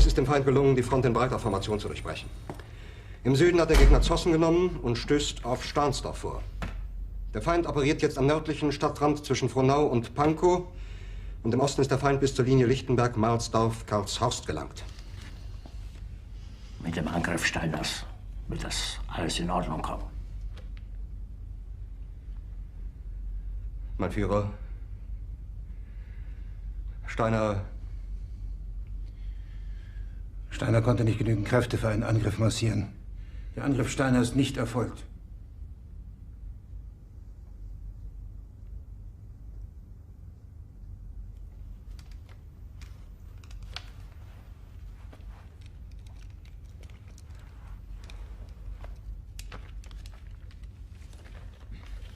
Es ist dem Feind gelungen, die Front in breiter Formation zu durchbrechen. Im Süden hat der Gegner Zossen genommen und stößt auf Stahnsdorf vor. Der Feind operiert jetzt am nördlichen Stadtrand zwischen Frohnau und Pankow. Und im Osten ist der Feind bis zur Linie Lichtenberg-Marsdorf-Karlshorst gelangt. Mit dem Angriff Steiners wird das alles in Ordnung kommen. Mein Führer, Steiner konnte nicht genügend Kräfte für einen Angriff massieren. Der Angriff Steiner ist nicht erfolgt.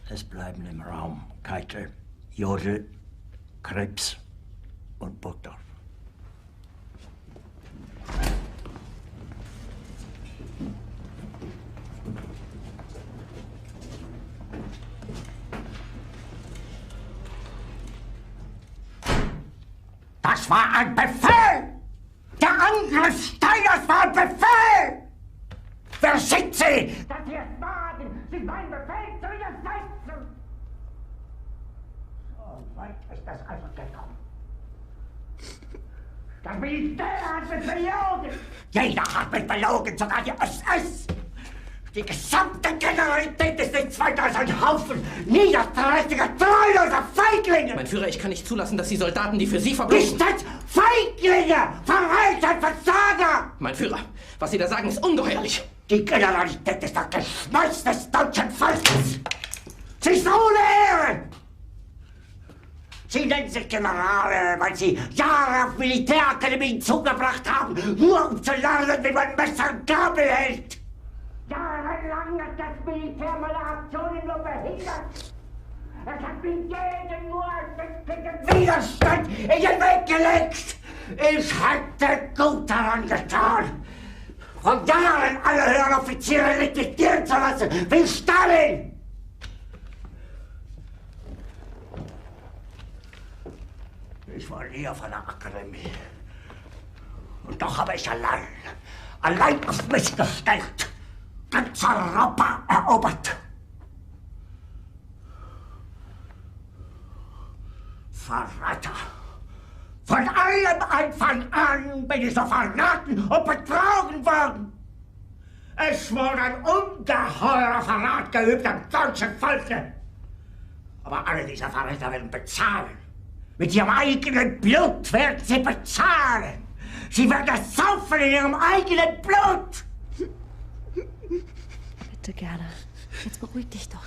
Es bleiben im Raum Keitel, Jodl, Krebs und Burgdorf. Das war ein Befehl! Der Angriff Steiners war ein Befehl! Wer schickt Sie? Dass Sie es wagen, sich meinen Befehl zu widersetzen! So weit ist das also gekommen. Das Militär hat mich belogen! Jeder hat mich belogen, sogar die SS! Die gesamte Generalität ist nichts weiter als ein Haufen niederträchtiger, treuloser Feiglinge! Mein Führer, ich kann nicht zulassen, dass die Soldaten, die für Sie verbloßen... Nicht als Feiglinge! Verreiter, Versager! Mein Führer, was Sie da sagen, ist ungeheuerlich! Die Generalität ist das Geschmeiß des deutschen Volkes! Sie ist ohne Ehre! Sie nennen sich Generale, weil Sie Jahre auf Militärakademien zugebracht haben, nur um zu lernen, wie man Messer und Gabel hält! Jahrelang hat das Militär meine Aktionen nur behindert. Es hat mir jeden nur ersichtlichen Widerstand in den Weg gelegt. Ich hätte gut daran getan, von Jahren alle höheren Offiziere liquidieren zu lassen, wie Stalin. Ich war nie auf einer Akademie. Und doch habe ich allein auf mich gestellt, ganz Europa erobert. Verräter! Von allem Anfang an bin ich so verraten und betrogen worden. Es wurde ein ungeheurer Verrat geübt am deutschen Volke. Aber alle diese Verräter werden bezahlen. Mit ihrem eigenen Blut werden sie bezahlen. Sie werden es saufen in ihrem eigenen Blut. Bitte gerne. Jetzt beruhig dich doch.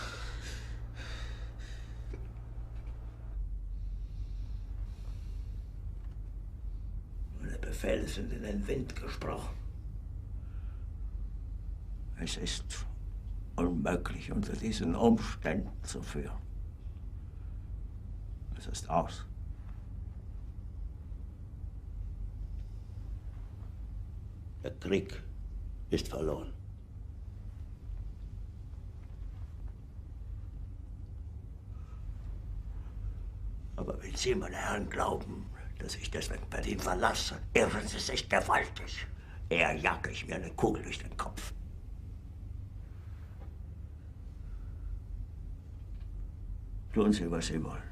Meine Befehle sind in den Wind gesprochen. Es ist unmöglich, unter diesen Umständen zu führen. Es ist aus. Der Krieg ist verloren. Aber wenn Sie, meine Herren, glauben, dass ich deswegen Berlin verlasse, irren Sie sich gewaltig. Eher jage ich mir eine Kugel durch den Kopf. Tun Sie, was Sie wollen.